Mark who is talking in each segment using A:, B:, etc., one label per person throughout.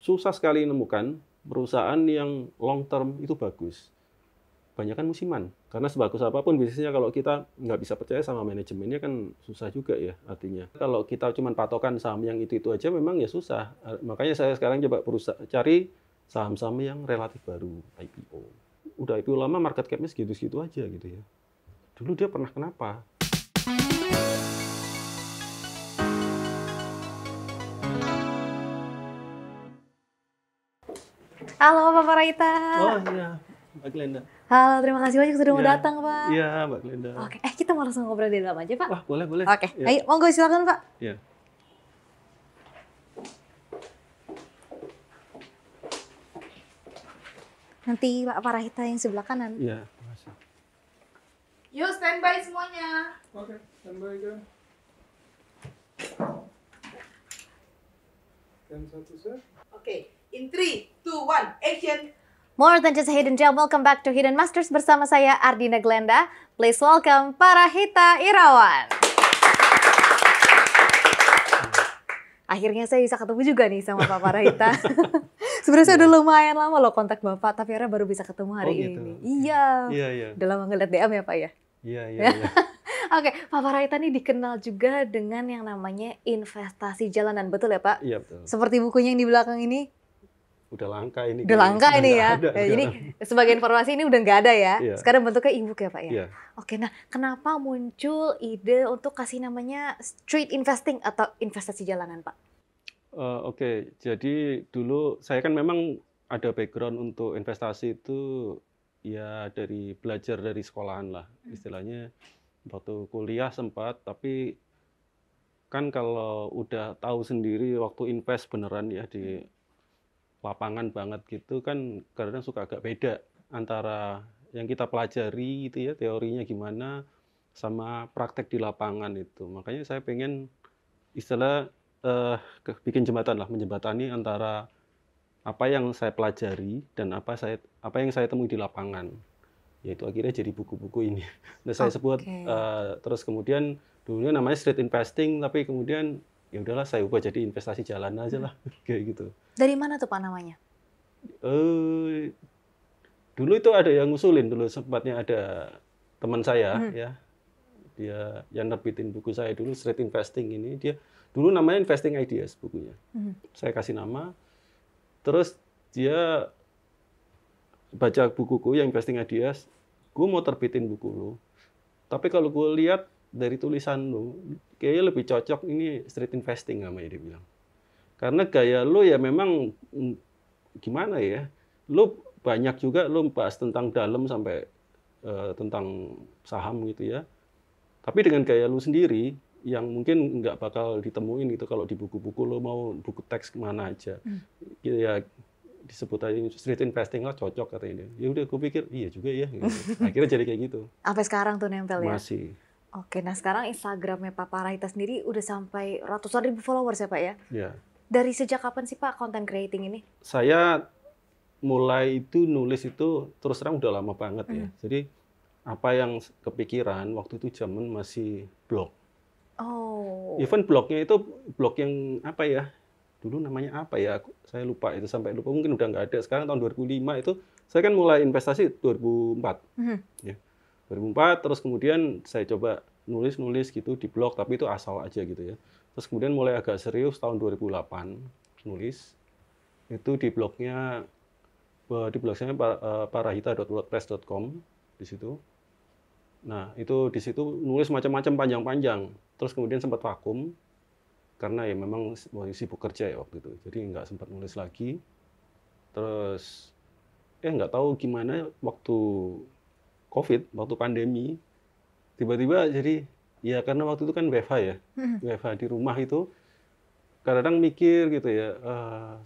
A: susah sekali menemukan perusahaan yang long term itu bagus. Banyak kan musiman. Karena sebagus apapun bisnisnya kalau kita nggak bisa percaya sama manajemennya kan susah juga ya artinya. Kalau kita cuma patokan saham yang itu aja memang ya susah. Makanya saya sekarang coba cari saham-saham yang relatif baru, IPO. Udah IPO lama market cap-nya segitu-segitu aja gitu ya. Dulu dia pernah kenapa?
B: Halo Pak Paraita.
A: Oh iya, Mbak Glenda.
B: Halo, terima kasih banyak sudah mau
A: Iya.
B: datang Pak.
A: Iya, Mbak Glenda.
B: Oke, kita mau langsung ngobrol di dalam aja Pak.
A: Wah, boleh.
B: Oke,
A: Ya.
B: ayo monggo silakan Pak.
A: Iya.
B: Nanti Pak Paraita yang sebelah kanan.
A: Iya, makasih.
C: Yuk standby semuanya.
A: Oke, standby kan. Yang satu set.
C: Oke, in 3, 2, 1, action.
B: More than just a hidden gem, welcome back to Hidden Masters bersama saya Ardina Glenda. Please welcome Parahita Irawan. Akhirnya saya bisa ketemu juga nih sama Pak Parahita. Sebenarnya saya udah lumayan lama loh kontak Bapak, tapi akhirnya baru bisa ketemu hari
A: gitu.
B: ini. Iya.
A: Iya.
B: Udah lama ngeliat DM ya Pak ya?
A: Iya.
B: Oke, Pak Parahita ini dikenal juga dengan yang namanya investasi jalanan, betul ya Pak?
A: Iya, betul.
B: Seperti bukunya yang di belakang ini.
A: Udah langka ini.
B: Udah langka ini ya.
A: Ada,
B: Ini sebagai informasi ini udah nggak ada ya.
A: Iya.
B: Sekarang bentuknya e-book ya Pak ya.
A: Iya.
B: Oke, nah kenapa muncul ide untuk kasih namanya street investing atau investasi jalanan Pak?
A: Oke, jadi dulu saya kan memang ada background untuk investasi itu ya dari belajar dari sekolahan lah istilahnya. Waktu kuliah sempat, tapi kan kalau udah tahu sendiri waktu invest beneran ya di lapangan banget gitu kan kadang suka agak beda antara yang kita pelajari gitu ya teorinya gimana sama praktek di lapangan itu. Makanya saya pengen istilah bikin jembatan lah, menjembatani antara apa yang saya pelajari dan apa yang saya temui di lapangan. Yaitu akhirnya jadi buku-buku ini. Nah, saya sebut terus kemudian dulunya namanya street investing, tapi kemudian ya udahlah saya ubah jadi investasi jalan aja lah kayak gitu.
B: Dari mana tuh Pak namanya?
A: Dulu itu ada yang ngusulin, dulu sempatnya ada teman saya ya, dia yang nerbitin buku saya dulu street investing ini, dia dulu namanya Investing Ideas bukunya. Saya kasih nama, terus dia baca bukuku yang Investing Ideas, gue mau terbitin buku lu, tapi kalau gue lihat dari tulisan lu, kayaknya lebih cocok ini street investing namanya dia bilang. Karena gaya lu ya memang gimana ya, lu banyak juga lu bahas tentang dalam sampai tentang saham gitu ya. Tapi dengan gaya lu sendiri yang mungkin nggak bakal ditemuin gitu kalau di buku-buku lu mau buku teks kemana aja. Ya disebut aja street investing lah cocok katanya. Ya udah gue pikir iya juga ya. Gitu. Akhirnya jadi kayak gitu.
B: Sampai sekarang tuh nempel ya?
A: Masih.
B: Oke, nah sekarang Instagramnya Pak Parahita sendiri udah sampai ratusan ribu followers ya Pak ya?
A: Ya.
B: Dari sejak kapan sih Pak content creating ini?
A: Saya mulai itu nulis itu terus terang udah lama banget ya. Jadi apa yang kepikiran waktu itu zaman masih blog.
B: Oh.
A: Even blognya itu blog yang apa ya? Dulu namanya apa ya? Saya lupa itu sampai lupa mungkin udah nggak ada. Sekarang tahun 2005 itu saya kan mulai investasi 2004. Ya. 2004 terus kemudian saya coba nulis gitu di blog tapi itu asal aja gitu ya. Terus kemudian mulai agak serius tahun 2008 nulis itu di blognya saya parahita.wordpress.com di situ. Nah, itu di situ nulis macam-macam panjang-panjang. Terus kemudian sempat vakum karena ya memang sibuk kerja ya waktu itu. Jadi nggak sempat nulis lagi. Terus nggak tahu gimana waktu COVID, waktu pandemi, tiba-tiba jadi ya karena waktu itu kan WFH ya. WFH di rumah itu kadang-kadang mikir gitu ya,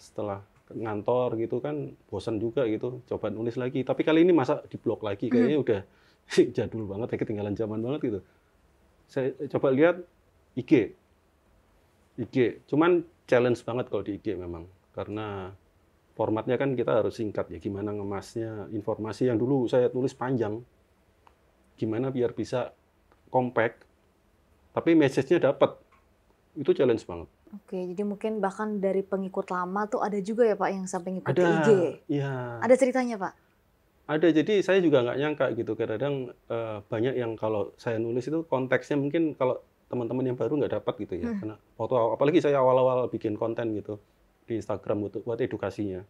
A: setelah ngantor gitu kan bosan juga gitu, coba nulis lagi. Tapi kali ini masa di blog lagi, kayaknya udah jadul banget, ya ketinggalan zaman banget gitu. Saya coba lihat IG. Cuman challenge banget kalau di IG memang. Karena formatnya kan kita harus singkat ya, gimana ngemasnya informasi yang dulu saya tulis panjang. Gimana biar bisa compact, tapi message-nya dapat. Itu challenge banget.
B: Oke, jadi mungkin bahkan dari pengikut lama tuh ada juga ya Pak yang sampai ngikut ke
A: Ada,
B: IG.
A: ya.
B: Ada ceritanya Pak?
A: Ada, jadi saya juga nggak nyangka gitu. Kadang-kadang banyak yang kalau saya nulis itu konteksnya mungkin kalau teman-teman yang baru nggak dapat gitu ya. Karena waktu apalagi saya awal-awal bikin konten gitu di Instagram buat edukasinya.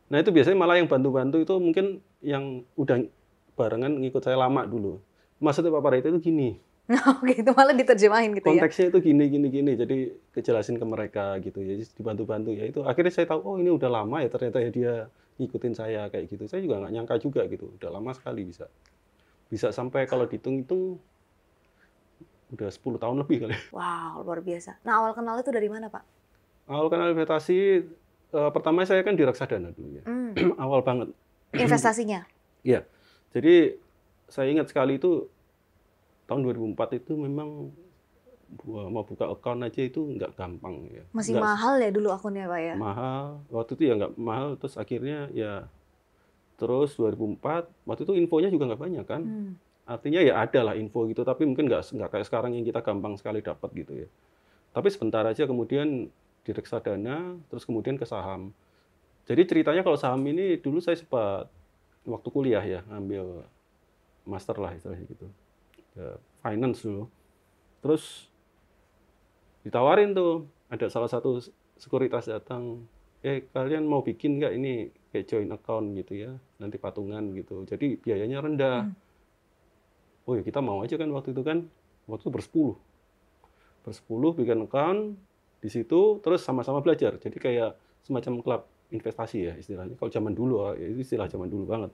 A: Nah itu biasanya malah yang bantu-bantu itu mungkin yang udah barengan ngikut saya lama dulu. Maksudnya Pak Parahita itu gini,
B: Oke, itu malah diterjemahin gitu ya.
A: konteksnya itu gini, jadi kejelasin ke mereka gitu ya, jadi dibantu-bantu ya itu. Akhirnya saya tahu, oh ini udah lama ya ternyata ya dia ngikutin saya kayak gitu. Saya juga nggak nyangka juga gitu, udah lama sekali bisa sampai kalau dihitung-hitung udah 10 tahun lebih kali.
B: Wow, luar biasa. Nah, awal kenal itu dari mana Pak?
A: Awal kenal investasi, pertama saya kan di reksadana dulu ya, awal banget.
B: Investasinya?
A: Iya, jadi saya ingat sekali itu tahun 2004 itu memang mau buka account aja itu nggak gampang ya.
B: Masih
A: Nggak
B: mahal ya dulu akunnya Pak ya?
A: mahal, waktu itu ya nggak mahal, terus akhirnya ya terus 2004, waktu itu infonya juga nggak banyak kan. Artinya ya ada lah info gitu, tapi mungkin nggak kayak sekarang yang kita gampang sekali dapat gitu ya. Tapi sebentar aja kemudian di reksadana, terus kemudian ke saham. Jadi ceritanya kalau saham ini dulu saya sempat waktu kuliah ya, ngambil master lah istilahnya gitu. Finance dulu. Terus ditawarin tuh, ada salah satu sekuritas datang, kalian mau bikin nggak ini kayak joint account gitu ya, nanti patungan gitu. Jadi biayanya rendah. Oh ya kita mau aja kan waktu itu bersepuluh bikin account di situ, terus sama-sama belajar. Jadi kayak semacam klub investasi ya istilahnya. Kalau zaman dulu, ya, itu istilah zaman dulu banget.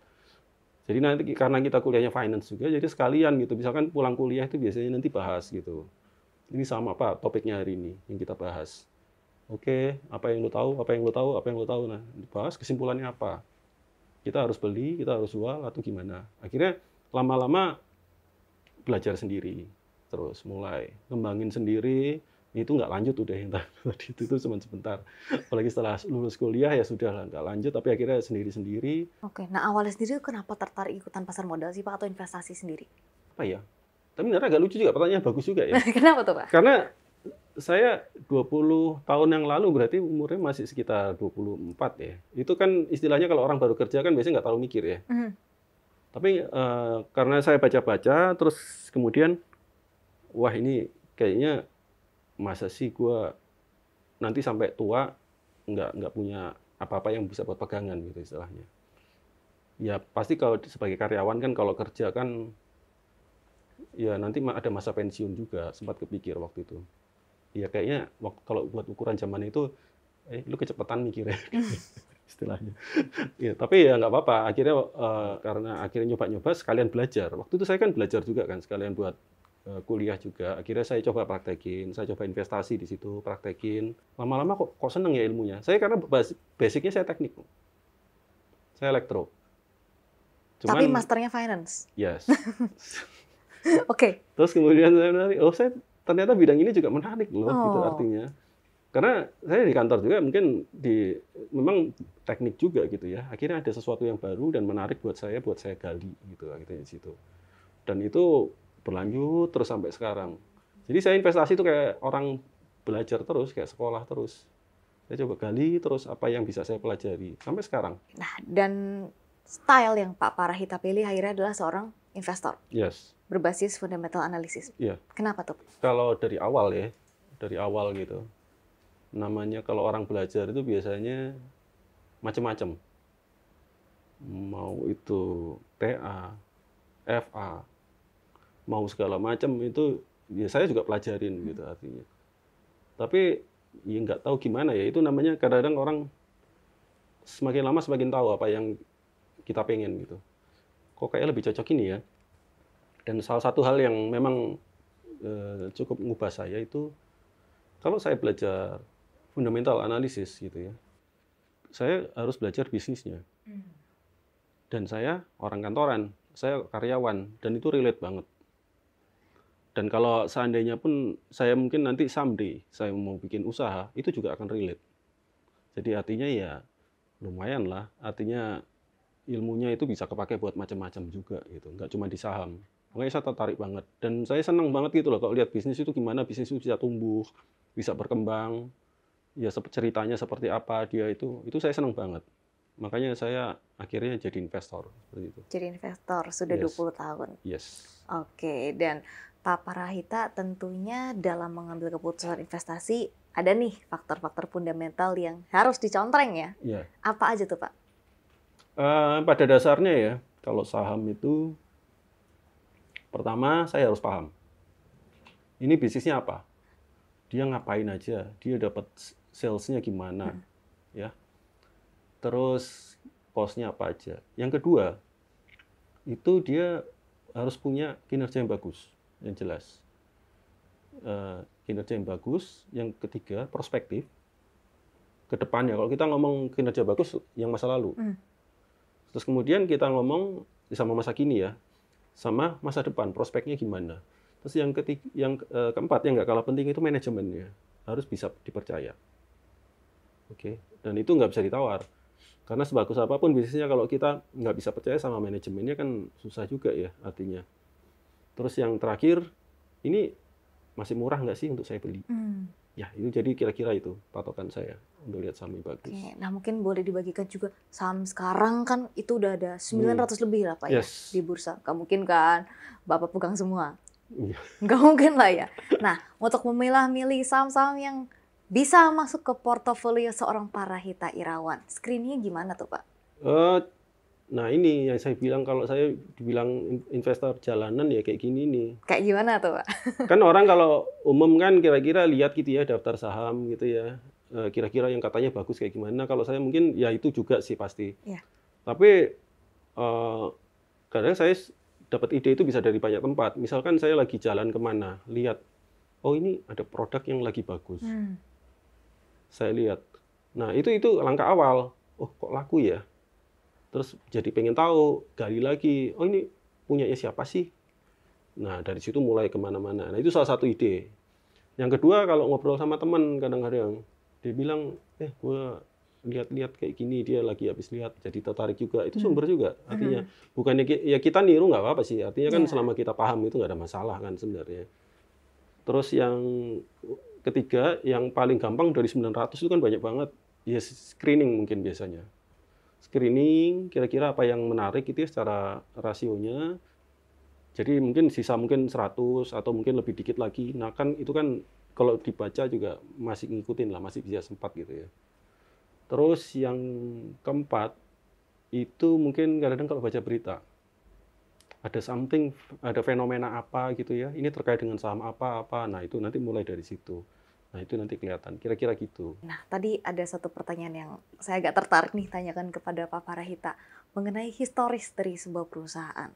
A: Jadi nanti karena kita kuliahnya finance juga, jadi sekalian gitu. Misalkan pulang kuliah itu biasanya nanti bahas gitu. Ini sama Pak topiknya hari ini yang kita bahas. Oke, apa yang lo tahu, apa yang lo tahu, apa yang lo tahu. Nah, dibahas kesimpulannya apa. Kita harus beli, kita harus jual atau gimana. Akhirnya lama-lama belajar sendiri. Terus mulai ngembangin sendiri. Itu nggak lanjut udah yang tadi itu cuma sebentar. Apalagi setelah lulus kuliah ya sudah lah nggak lanjut, tapi akhirnya sendiri-sendiri.
B: Oke, nah awalnya sendiri kenapa tertarik ikutan pasar modal sih Pak atau investasi sendiri?
A: Apa ya? Tapi benar agak lucu juga, pertanyaan bagus juga ya.
B: Kenapa tuh Pak?
A: Karena saya 20 tahun yang lalu berarti umurnya masih sekitar 24 ya. Itu kan istilahnya kalau orang baru kerja kan biasanya nggak terlalu mikir ya. Tapi karena saya baca-baca terus kemudian wah ini kayaknya masa sih gue nanti sampai tua nggak punya apa-apa yang bisa buat pegangan gitu istilahnya. Ya pasti kalau sebagai karyawan kan kalau kerja kan ya nanti ada masa pensiun juga, sempat kepikir waktu itu. Ya kayaknya kalau buat ukuran zaman itu lu kecepatan mikirnya istilahnya. Ya tapi ya nggak apa-apa, akhirnya karena akhirnya nyoba-nyoba sekalian belajar. Waktu itu saya kan belajar juga kan sekalian buat kuliah juga. Akhirnya saya coba praktekin, saya coba investasi di situ, praktekin. Lama-lama kok seneng ya ilmunya. Saya karena basicnya saya teknik. Saya elektro.
B: Tapi masternya finance?
A: Yes.
B: Oke.
A: Terus kemudian saya menarik, saya ternyata bidang ini juga menarik loh, gitu artinya. Karena saya di kantor juga mungkin memang teknik juga gitu ya. Akhirnya ada sesuatu yang baru dan menarik buat saya gali gitu akhirnya di situ. Dan itu berlanjut terus sampai sekarang. Jadi saya investasi itu kayak orang belajar terus, kayak sekolah terus. Saya coba gali terus apa yang bisa saya pelajari sampai sekarang.
B: Nah, dan style yang Pak Parahita pilih akhirnya adalah seorang investor.
A: Yes.
B: Berbasis fundamental analysis.
A: Iya.
B: Kenapa tuh?
A: Kalau dari awal gitu. Namanya kalau orang belajar itu biasanya macam-macam. Mau itu TA, FA, mau segala macam itu ya saya juga pelajarin gitu artinya. Tapi ya nggak tahu gimana ya, itu namanya kadang-kadang orang semakin lama semakin tahu apa yang kita pengen gitu. Kok kayaknya lebih cocok ini ya. Dan salah satu hal yang memang cukup mengubah saya itu kalau saya belajar fundamental analisis gitu ya, saya harus belajar bisnisnya. Dan saya orang kantoran, saya karyawan, dan itu relate banget. Dan kalau seandainya pun saya mungkin nanti someday saya mau bikin usaha, itu juga akan relate. Jadi artinya ya lumayan lah, artinya ilmunya itu bisa kepake buat macam-macam juga gitu, nggak cuma di saham. Makanya saya tertarik banget dan saya senang banget gitu loh kalau lihat bisnis itu gimana bisnis itu bisa tumbuh, bisa berkembang, ya ceritanya seperti apa dia itu saya senang banget. Makanya saya akhirnya jadi investor seperti itu.
B: Jadi investor sudah
A: Yes.
B: 20 tahun.
A: Yes.
B: Oke, dan Pak Parahita tentunya dalam mengambil keputusan investasi ada nih faktor-faktor fundamental yang harus dicontreng ya.
A: Ya.
B: Apa aja tuh Pak?
A: Pada dasarnya ya, kalau saham itu pertama saya harus paham. Ini bisnisnya apa? Dia ngapain aja? Dia dapat salesnya gimana? Ya. Terus cost-nya apa aja? Yang kedua, itu dia harus punya kinerja yang bagus, yang jelas. Kinerja yang bagus. Yang ketiga, perspektif ke depannya. Kalau kita ngomong kinerja bagus, yang masa lalu. Terus kemudian kita ngomong sama masa kini ya, sama masa depan, prospeknya gimana. Terus yang keempat, yang nggak kalah penting itu manajemennya. Harus bisa dipercaya. Oke, dan itu nggak bisa ditawar. Karena sebagus apapun bisnisnya, kalau kita nggak bisa percaya sama manajemennya kan susah juga ya artinya. Terus yang terakhir, ini masih murah nggak sih untuk saya beli? Ya, itu jadi kira-kira itu patokan saya untuk lihat saham yang bagus.
B: Oke, nah mungkin boleh dibagikan juga saham sekarang kan itu udah ada 900 lebih lah Pak ya
A: Yes.
B: di bursa. Gak mungkin kan Bapak pegang semua?
A: Iya.
B: Gak mungkin lah ya. Nah, untuk memilah-milih saham-saham yang bisa masuk ke portofolio seorang Parahita Irawan, screeningnya gimana tuh Pak?
A: Nah ini yang saya bilang, kalau saya dibilang investor jalanan ya kayak gini nih.
B: Kayak gimana tuh Pak?
A: Kan orang kalau umum kan kira-kira lihat gitu ya daftar saham gitu ya. Kira-kira yang katanya bagus kayak gimana. Kalau saya mungkin ya itu juga sih pasti.
B: Iya.
A: Tapi kadang saya dapat ide itu bisa dari banyak tempat. Misalkan saya lagi jalan kemana, lihat, oh ini ada produk yang lagi bagus. Saya lihat. Nah itu langkah awal. Oh kok laku ya? Terus jadi pengen tahu, gali lagi. Oh ini punyanya siapa sih? Nah dari situ mulai kemana-mana. Nah itu salah satu ide. Yang kedua kalau ngobrol sama teman kadang-kadang dia bilang, gue lihat-lihat kayak gini, dia lagi habis lihat, jadi tertarik juga. Itu sumber juga. Artinya bukannya ya kita niru nggak apa-apa sih. Artinya kan selama kita paham itu nggak ada masalah kan sebenarnya. Terus yang ketiga, yang paling gampang dari 900 itu kan banyak banget. Ya screening mungkin biasanya. Screening, kira-kira apa yang menarik itu ya secara rasionya. Jadi mungkin sisa mungkin 100 atau mungkin lebih dikit lagi. Nah kan itu kan kalau dibaca juga masih ngikutin lah, masih bisa sempat gitu ya. Terus yang keempat, itu mungkin kadang-kadang kalau baca berita, ada ada fenomena apa gitu ya, ini terkait dengan saham apa-apa, nah itu nanti mulai dari situ. Nah itu nanti kelihatan, kira-kira gitu.
B: Nah, tadi ada satu pertanyaan yang saya agak tertarik nih tanyakan kepada Pak Parahita mengenai historis dari sebuah perusahaan.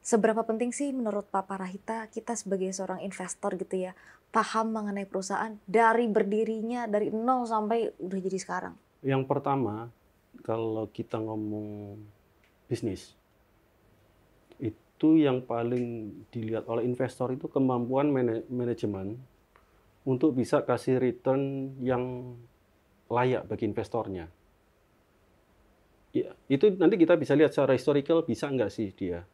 B: Seberapa penting sih menurut Pak Parahita kita sebagai seorang investor gitu ya, paham mengenai perusahaan dari berdirinya dari nol sampai udah jadi sekarang?
A: Yang pertama, kalau kita ngomong bisnis, itu yang paling dilihat oleh investor itu kemampuan manajemen untuk bisa kasih return yang layak bagi investornya. Ya, itu nanti kita bisa lihat secara historical bisa nggak sih dia.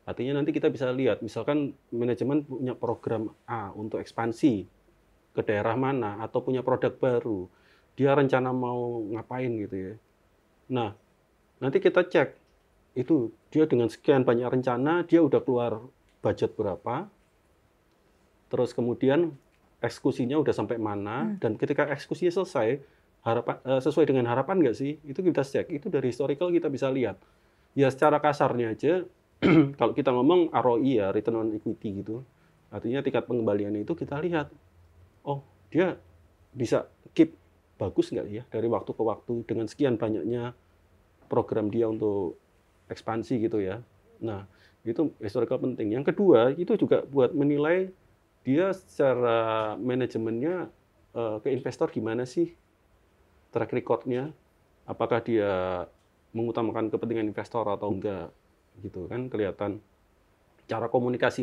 A: Artinya nanti kita bisa lihat, misalkan manajemen punya program A untuk ekspansi ke daerah mana, atau punya produk baru, dia rencana mau ngapain gitu ya. Nah, nanti kita cek, itu dia dengan sekian banyak rencana, dia udah keluar budget berapa, terus kemudian eksekusinya udah sampai mana, dan ketika eksekusinya selesai, sesuai dengan harapan nggak sih? Itu kita cek. Itu dari historical kita bisa lihat. Ya secara kasarnya aja, kalau kita ngomong ROI ya, return on equity gitu, artinya tingkat pengembaliannya itu kita lihat, oh dia bisa keep bagus nggak ya dari waktu ke waktu dengan sekian banyaknya program dia untuk ekspansi gitu ya. Nah itu historical penting. Yang kedua itu juga buat menilai dia secara manajemennya ke investor gimana sih, track record-nya, apakah dia mengutamakan kepentingan investor atau enggak, gitu kan kelihatan. Cara komunikasi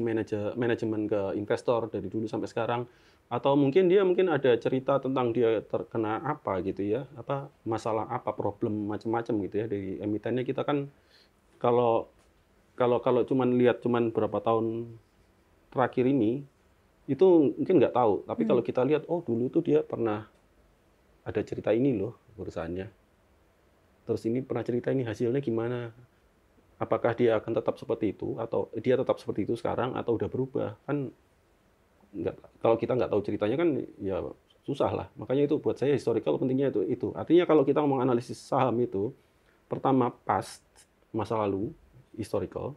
A: manajemen ke investor dari dulu sampai sekarang, atau mungkin ada cerita tentang dia terkena apa gitu ya, apa masalah apa, problem macam-macam gitu ya dari emitennya. Kita kan kalau cuman lihat berapa tahun terakhir ini, itu mungkin nggak tahu. Tapi kalau kita lihat, oh dulu tuh dia pernah ada cerita ini loh perusahaannya. Terus ini pernah cerita ini hasilnya gimana? Apakah dia akan tetap seperti itu atau dia tetap seperti itu sekarang atau udah berubah? Kan nggak, kalau kita nggak tahu ceritanya kan ya susah lah. Makanya itu buat saya historical pentingnya itu. Artinya kalau kita ngomong analisis saham itu, pertama past, masa lalu, historical,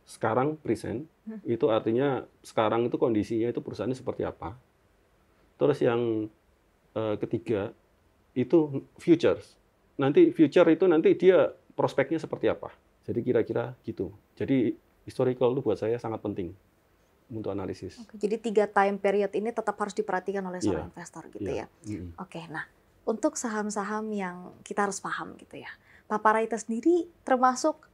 A: sekarang present, itu artinya sekarang itu kondisinya itu perusahaannya seperti apa. Terus yang ketiga itu futures. Nanti future itu nanti dia prospeknya seperti apa. Jadi kira-kira gitu. Jadi historical itu buat saya sangat penting untuk analisis.
B: Oke, jadi 3 time period ini tetap harus diperhatikan oleh seorang investor gitu ya. Oke, nah untuk saham-saham yang kita harus paham gitu ya. Pak Parahita sendiri termasuk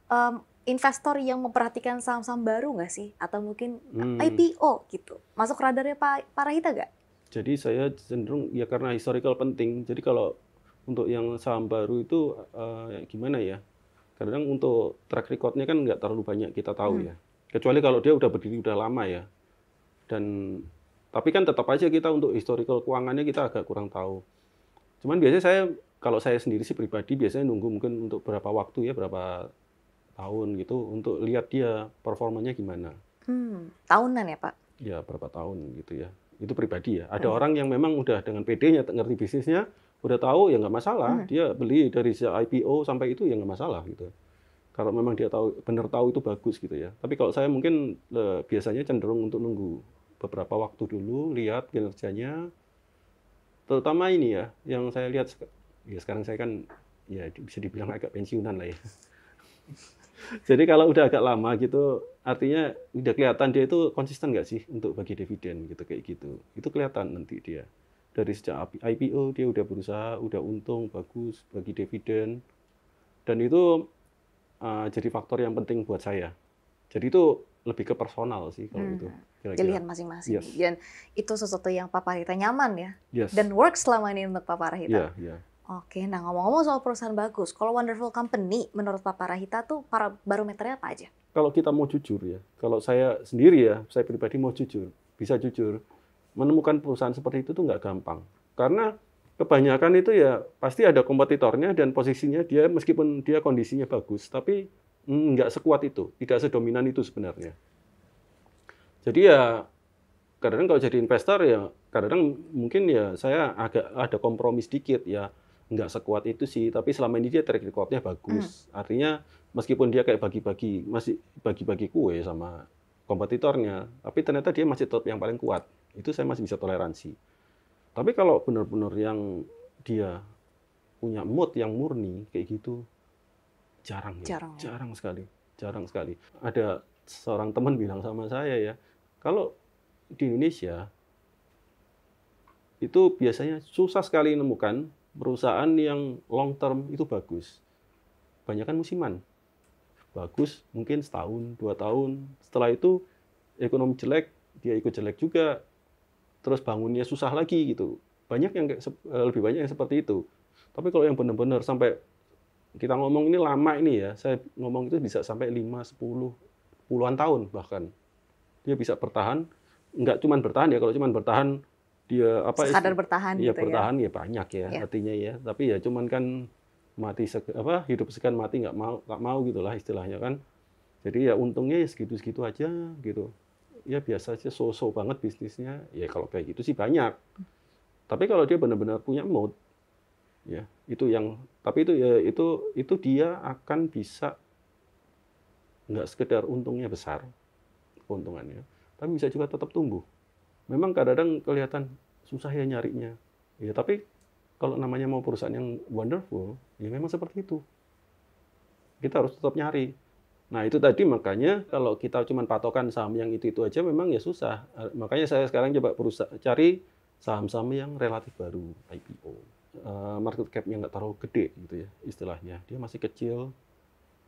B: investor yang memperhatikan saham-saham baru nggak sih? Atau mungkin IPO gitu? Masuk radarnya Pak Parahita nggak?
A: Jadi saya cenderung ya karena historical penting. Jadi kalau untuk yang saham baru itu gimana ya? Kadang untuk track record-nya kan nggak terlalu banyak kita tahu ya. Kecuali kalau dia udah berdiri udah lama ya. Dan tapi kan tetap aja kita untuk historical keuangannya kita agak kurang tahu. Cuman biasanya kalau saya sendiri sih pribadi biasanya nunggu mungkin untuk berapa waktu ya, berapa tahun gitu untuk lihat dia performanya gimana.
B: Tahunan ya Pak?
A: Ya berapa tahun gitu ya. Itu pribadi ya. Ada orang yang memang udah dengan PD-nya ngerti bisnisnya, udah tahu ya nggak masalah. Dia beli dari IPO sampai itu ya nggak masalah gitu. Kalau memang dia tahu benar tahu itu bagus gitu ya. Tapi kalau saya mungkin biasanya cenderung untuk nunggu beberapa waktu dulu, lihat kinerjanya. Terutama ini ya, yang saya lihat ya sekarang saya kan ya bisa dibilang agak pensiunan lah ya. Jadi kalau udah agak lama gitu, artinya udah kelihatan dia itu konsisten nggak sih untuk bagi dividen gitu kayak gitu. Itu kelihatan nanti dia. Dari sejak IPO dia udah berusaha, udah untung, bagus, bagi dividen. Dan itu jadi faktor yang penting buat saya. Jadi itu lebih ke personal sih kalau itu.
B: Pilihan masing-masing.
A: Yes.
B: Dan itu sesuatu yang Pak Parahita nyaman ya.
A: Yes.
B: Dan works selama ini untuk Pak Parahita.
A: Iya.
B: Oke, nah ngomong-ngomong soal perusahaan bagus, kalau Wonderful Company menurut Pak Parahita tuh para barometernya apa aja?
A: Kalau kita mau jujur ya, kalau saya sendiri ya, saya pribadi mau jujur, bisa jujur, menemukan perusahaan seperti itu tuh nggak gampang. Karena kebanyakan itu ya pasti ada kompetitornya dan posisinya dia meskipun dia kondisinya bagus, tapi nggak sekuat itu, tidak sedominan itu sebenarnya. Jadi ya kadang kalau jadi investor ya kadang mungkin ya saya agak ada kompromi sedikit ya. Nggak sekuat itu sih, tapi selama ini dia track record-nya bagus. Artinya meskipun dia kayak masih bagi-bagi kue sama kompetitornya, tapi ternyata dia masih tetap yang paling kuat. Itu saya masih bisa toleransi. Tapi kalau benar-benar yang dia punya mood yang murni kayak gitu, jarang sekali. Ada seorang teman bilang sama saya ya, kalau di Indonesia itu biasanya susah sekali menemukan perusahaan yang long term itu bagus. Banyak kan musiman. Bagus mungkin setahun, 2 tahun. Setelah itu ekonomi jelek, dia ikut jelek juga. Terus bangunnya susah lagi gitu. Lebih banyak yang seperti itu. Tapi kalau yang benar-benar sampai kita ngomong ini lama ini ya, saya ngomong itu bisa sampai 5, 10, puluhan tahun bahkan. Dia bisa bertahan, nggak cuma bertahan ya, kalau cuma bertahan dia
B: sekadar bertahan
A: ya
B: gitu
A: bertahan ya banyak ya artinya ya, tapi ya cuman kan hidup segan mati nggak mau gitulah istilahnya kan. Jadi ya untungnya ya segitu aja gitu ya, biasa aja, so banget bisnisnya ya. Kalau kayak gitu sih banyak, tapi kalau dia benar-benar punya mood ya tapi itu ya itu dia akan bisa nggak sekedar untungnya besar keuntungannya, tapi bisa juga tetap tumbuh. Memang kadang-kadang kelihatan susah ya nyarinya. Ya, tapi kalau namanya mau perusahaan yang wonderful, ya memang seperti itu. Kita harus tetap nyari. Nah, itu tadi makanya kalau kita cuma patokan saham yang itu aja memang ya susah. Makanya saya sekarang coba cari saham-saham yang relatif baru, IPO. Market cap-nya nggak terlalu gede gitu ya istilahnya. Dia masih kecil,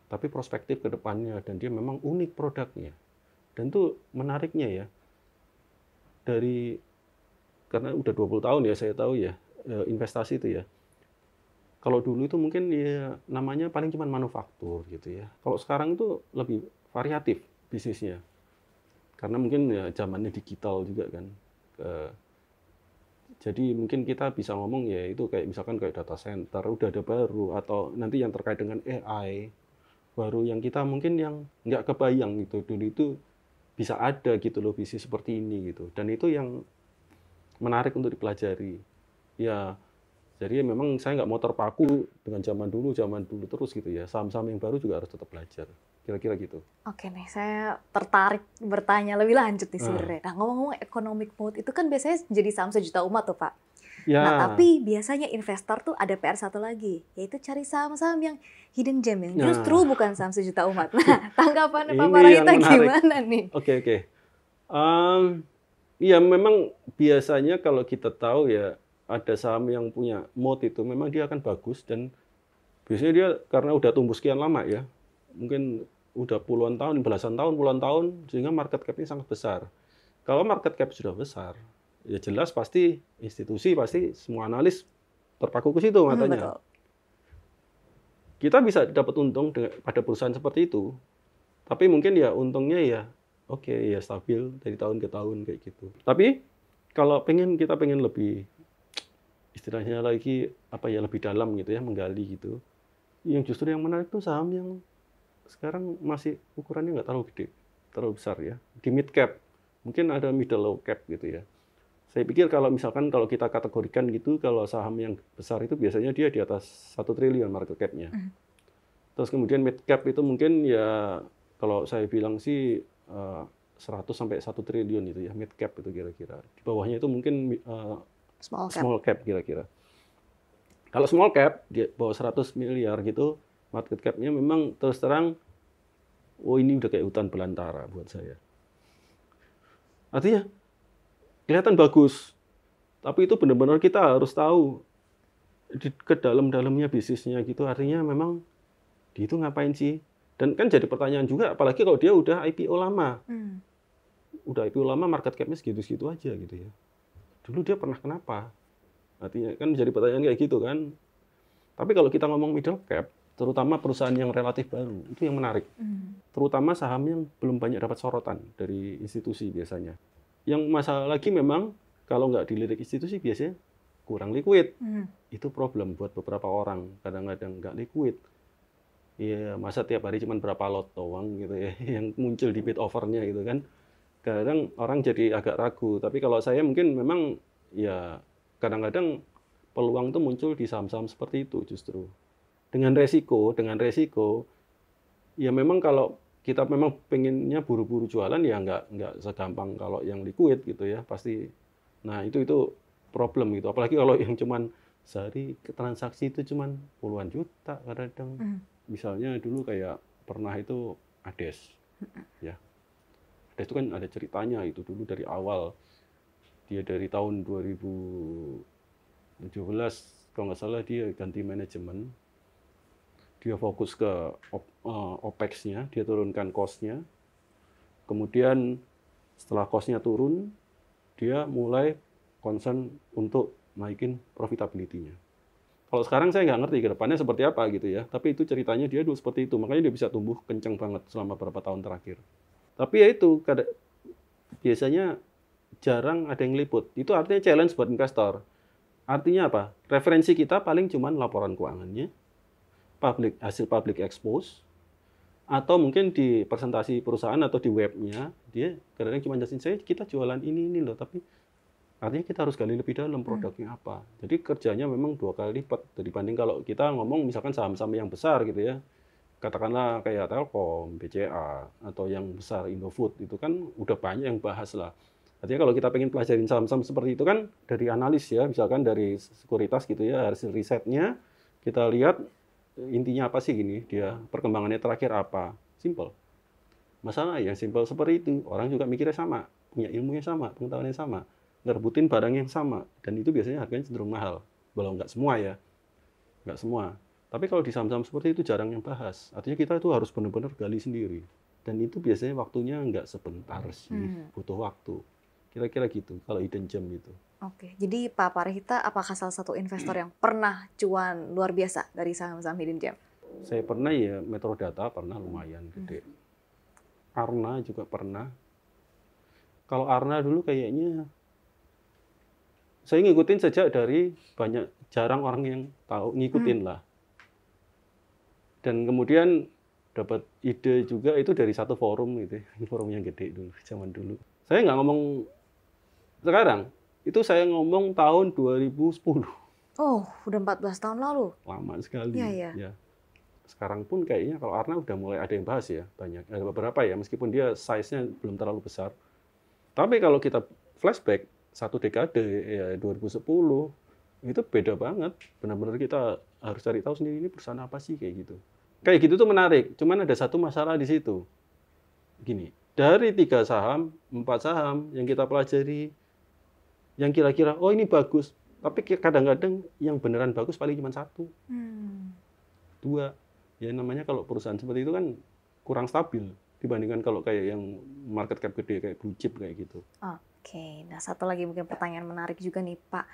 A: tapi prospektif ke depannya dan dia memang unik produknya. Dan itu menariknya ya. Karena udah 20 tahun ya saya tahu ya investasi itu ya. Kalau dulu itu mungkin ya namanya paling cuma manufaktur gitu ya. Kalau sekarang itu lebih variatif bisnisnya. Karena mungkin ya zamannya digital juga kan. Jadi mungkin kita bisa ngomong ya itu kayak misalkan kayak data center udah ada baru, atau nanti yang terkait dengan AI baru yang kita mungkin yang nggak kebayang gitu dulu itu bisa ada gitu loh bisnis seperti ini gitu. Dan itu yang menarik untuk dipelajari. Ya, jadi memang saya nggak mau terpaku dengan zaman dulu terus gitu ya. Saham-saham yang baru juga harus tetap belajar. Kira-kira gitu.
B: Oke nih, saya tertarik bertanya lebih lanjut nih sebenarnya. Nah, ngomong-ngomong economic mode itu kan biasanya jadi saham sejuta umat tuh, Pak.
A: Ya.
B: Nah, tapi biasanya investor tuh ada PR satu lagi, yaitu cari saham-saham yang hidden gem yang justru bukan saham sejuta umat. Nah, tanggapannya Pak Parahita gimana nih?
A: Oke. Iya, memang biasanya kalau kita tahu ya ada saham yang punya mode itu memang dia akan bagus, dan biasanya dia karena udah tumbuh sekian lama ya, mungkin udah puluhan tahun, belasan tahun, puluhan tahun, sehingga market cap-nya sangat besar. Kalau market cap sudah besar, ya jelas pasti institusi, pasti semua analis terpaku ke situ matanya.
B: Betul.
A: Kita bisa dapat untung pada perusahaan seperti itu, tapi mungkin ya untungnya ya oke, ya stabil dari tahun ke tahun kayak gitu. Tapi kalau kita pengen lebih istilahnya lagi lebih dalam gitu ya, menggali gitu. Yang justru yang menarik tuh saham yang sekarang masih ukurannya nggak terlalu gede, terlalu besar ya. Di mid cap, mungkin ada middle low cap gitu ya. Saya pikir kalau misalkan kalau kita kategorikan gitu, kalau saham yang besar itu biasanya dia di atas 1 triliun market cap-nya. Terus kemudian mid cap itu mungkin ya kalau saya bilang sih 100 sampai 1 triliun itu ya, mid cap itu kira-kira. Di bawahnya itu mungkin small cap kira-kira. Kalau small cap di bawah 100 miliar gitu, market cap-nya memang terus terang, ini udah kayak hutan belantara buat saya. Artinya kelihatan bagus, tapi itu benar-benar kita harus tahu ke dalam-dalamnya bisnisnya gitu. Artinya memang dia itu ngapain sih? Dan kan jadi pertanyaan juga, apalagi kalau dia udah IPO lama. Udah IPO lama, market cap-nya segitu-segitu aja gitu ya. Dulu dia pernah kenapa? Artinya kan menjadi pertanyaan kayak gitu kan. Tapi kalau kita ngomong middle cap, terutama perusahaan yang relatif baru, itu yang menarik. Terutama saham yang belum banyak dapat sorotan dari institusi biasanya. Yang masalah lagi memang, kalau nggak dilirik institusi biasanya kurang liquid. Itu problem buat beberapa orang. Kadang-kadang nggak liquid. Ya, masa tiap hari cuma berapa lot doang gitu ya, yang muncul di bid offer-nya gitu kan. Kadang orang jadi agak ragu. Tapi kalau saya mungkin memang ya kadang-kadang peluang itu muncul di saham-saham seperti itu justru. Dengan resiko, ya memang kalau kita memang pengennya buru-buru jualan ya nggak segampang kalau yang liquid gitu ya pasti. Nah itu problem gitu. Apalagi kalau yang cuman sehari transaksi itu cuman puluhan juta kadang-kadang. Misalnya dulu kayak pernah itu Ades, ya. Ades itu kan ada ceritanya itu dulu dari awal. Dia dari tahun 2017 kalau nggak salah dia ganti manajemen. Dia fokus ke OPEX-nya, dia turunkan cost-nya. Kemudian setelah cost-nya turun, dia mulai concern untuk naikin profitability-nya. Kalau sekarang saya nggak ngerti ke depannya seperti apa gitu ya. Tapi itu ceritanya dia dulu seperti itu. Makanya dia bisa tumbuh kencang banget selama beberapa tahun terakhir. Tapi ya itu, biasanya jarang ada yang liput. Itu artinya challenge buat investor. Artinya apa? Referensi kita paling cuma laporan keuangannya, hasil public expose, atau mungkin di presentasi perusahaan atau di webnya, dia kadang-kadang cuma jelasin, kita jualan ini loh, tapi artinya kita harus gali lebih dalam produknya apa. Jadi kerjanya memang 2 kali lipat dibanding kalau kita ngomong misalkan saham-saham yang besar gitu ya. Katakanlah kayak Telkom, BCA, atau yang besar Indofood, itu kan udah banyak yang bahas lah. Artinya kalau kita pengen pelajarin saham-saham seperti itu kan dari analis ya, misalkan dari sekuritas gitu ya, hasil risetnya, kita lihat intinya apa sih gini, dia perkembangannya terakhir apa. Simple. Masalah yang simple seperti itu, orang juga mikirnya sama, punya ilmunya sama, pengetahuannya sama, ngerebutin barang yang sama, dan itu biasanya harganya cenderung mahal. Walau nggak semua ya, nggak semua. Tapi kalau di saham-saham seperti itu jarang yang bahas. Artinya kita itu harus benar-benar gali sendiri. Dan itu biasanya waktunya nggak sebentar sih, butuh waktu. Kira-kira gitu, kalau hidden gem itu.
B: Oke, jadi Pak Parahita apakah salah satu investor yang pernah cuan luar biasa dari saham-saham hidden gem?
A: Saya pernah ya, Metrodata pernah lumayan gede. Arna juga pernah. Kalau Arna dulu kayaknya saya ngikutin sejak dari jarang orang yang tahu, ngikutin lah. Dan kemudian dapat ide juga itu dari satu forum gitu, forum yang gede dulu, zaman dulu. Saya nggak ngomong sekarang, itu saya ngomong tahun 2010.
B: Oh, udah 14 tahun lalu.
A: Lama sekali.
B: Iya.
A: Ya. Sekarang pun kayaknya kalau Arna udah mulai ada yang bahas ya, banyak. Ada beberapa ya, meskipun dia size-nya belum terlalu besar. Tapi kalau kita flashback, satu dekade, ya 2010, itu beda banget. Benar-benar kita harus cari tahu sendiri ini perusahaan apa sih, kayak gitu. Kayak gitu tuh menarik, cuman ada satu masalah di situ. Gini, dari 3 saham, 4 saham yang kita pelajari, yang kira-kira, oh ini bagus. Tapi kadang-kadang yang beneran bagus paling cuma 1, 2. Ya namanya kalau perusahaan seperti itu kan kurang stabil dibandingkan kalau kayak yang market cap gede kayak blue chip kayak gitu.
B: Oke, nah satu lagi mungkin pertanyaan menarik juga nih Pak.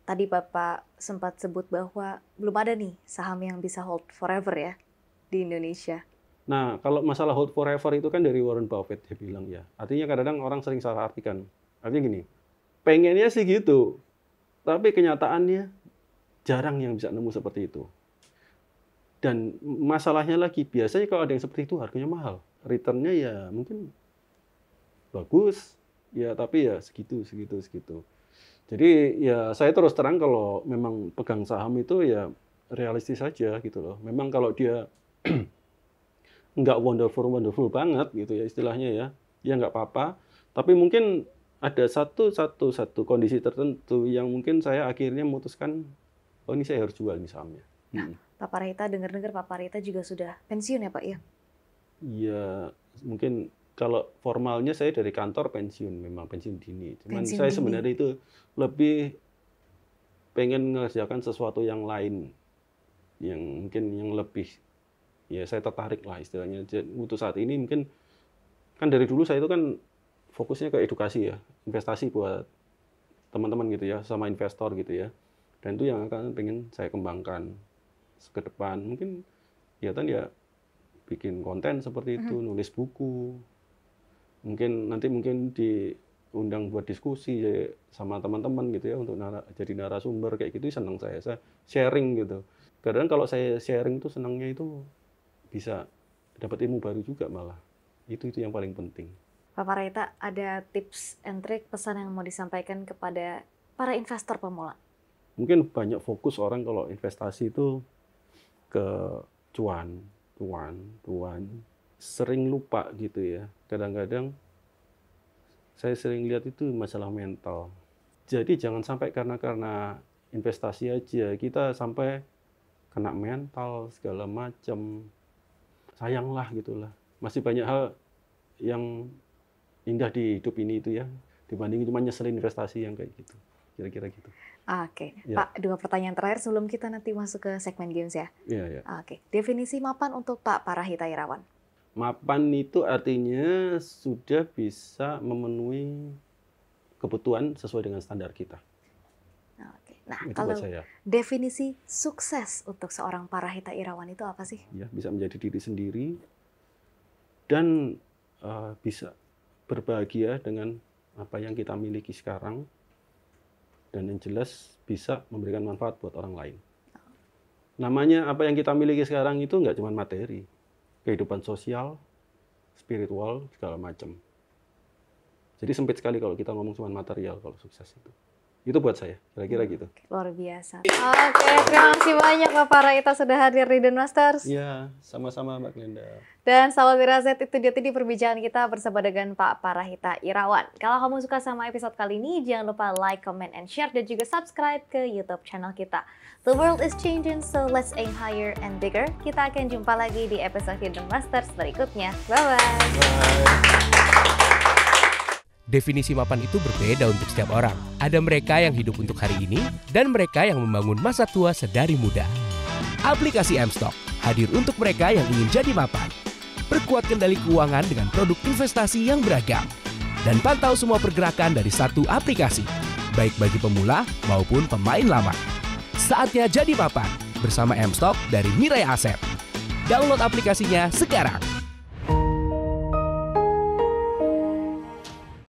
B: Tadi Bapak sempat sebut bahwa belum ada nih saham yang bisa hold forever ya di Indonesia.
A: Nah, kalau masalah hold forever itu kan dari Warren Buffett dia bilang ya. Artinya kadang-kadang orang sering salah artikan. Artinya gini, pengennya sih gitu, tapi kenyataannya jarang yang bisa nemu seperti itu. Dan masalahnya lagi, biasanya kalau ada yang seperti itu harganya mahal. Return-nya ya mungkin bagus, ya tapi ya segitu. Jadi ya saya terus terang kalau memang pegang saham itu ya realistis saja gitu loh. Memang kalau dia nggak wonderful banget gitu ya istilahnya ya nggak apa-apa. Tapi mungkin ada satu kondisi tertentu yang mungkin saya akhirnya memutuskan, oh ini saya harus jual nih sahamnya.
B: Pak Parahita, dengar-dengar Pak Parahita juga sudah pensiun ya Pak ya?
A: Iya, mungkin kalau formalnya saya dari kantor pensiun, memang pensiun dini. Cuman saya sebenarnya itu lebih pengen mengerjakan sesuatu yang lain, yang mungkin yang lebih, ya saya tertarik lah istilahnya. Untuk saat ini mungkin, kan dari dulu saya itu kan fokusnya ke edukasi ya, investasi buat teman-teman gitu ya, sama investor gitu ya. Dan itu yang akan pengen saya kembangkan ke depan. Mungkin ya bikin konten seperti itu, nulis buku. Mungkin nanti diundang buat diskusi ya, sama teman-teman gitu ya, untuk jadi narasumber kayak gitu, senang saya sharing gitu. Kadang kalau saya sharing itu senangnya itu bisa dapat ilmu baru juga malah. Itu yang paling penting.
B: Pak Parahita, ada tips and trick, pesan yang mau disampaikan kepada para investor pemula?
A: Mungkin banyak fokus orang kalau investasi itu ke cuan. Sering lupa gitu ya. Kadang-kadang saya sering lihat itu masalah mental. Jadi jangan sampai karena investasi aja kita sampai kena mental segala macam. Sayanglah gitulah. Masih banyak hal yang indah di hidup ini itu ya, dibanding cuma nyeselin investasi yang kayak gitu. Kira-kira gitu.
B: Oke.
A: Ya.
B: Pak, 2 pertanyaan terakhir sebelum kita nanti masuk ke segmen games ya.
A: Iya.
B: Oke. Definisi mapan untuk Pak Parahita Irawan.
A: Mapan itu artinya sudah bisa memenuhi kebutuhan sesuai dengan standar kita.
B: Oke. Nah,
A: Itu
B: kalau
A: buat saya.
B: definisi sukses untuk seorang Parahita Irawan itu apa sih?
A: Ya, bisa menjadi diri sendiri dan bisa berbahagia dengan apa yang kita miliki sekarang. Dan yang jelas bisa memberikan manfaat buat orang lain. Namanya apa yang kita miliki sekarang itu nggak cuma materi, kehidupan sosial, spiritual, segala macam. Jadi sempit sekali kalau kita ngomong cuma material kalau sukses itu. Itu buat saya, kira-kira gitu.
B: Luar biasa. Oke, terima kasih banyak Pak Parahita sudah hadir di The Masters.
A: Iya, sama-sama Mbak Glenda.
B: Dan sahabat Wirasat, itu dia tadi perbincangan kita bersama dengan Pak Parahita Irawan. Kalau kamu suka sama episode kali ini, jangan lupa like, comment, and share, dan juga subscribe ke YouTube channel kita. The world is changing, so let's aim higher and bigger. Kita akan jumpa lagi di episode The Masters berikutnya. Bye-bye.
D: Definisi mapan itu berbeda untuk setiap orang. Ada mereka yang hidup untuk hari ini, dan mereka yang membangun masa tua sedari muda. Aplikasi M-Stock hadir untuk mereka yang ingin jadi mapan. Perkuat kendali keuangan dengan produk investasi yang beragam. Dan pantau semua pergerakan dari satu aplikasi, baik bagi pemula maupun pemain lama. Saatnya jadi mapan bersama M-Stock dari Mirai Asset. Download aplikasinya sekarang.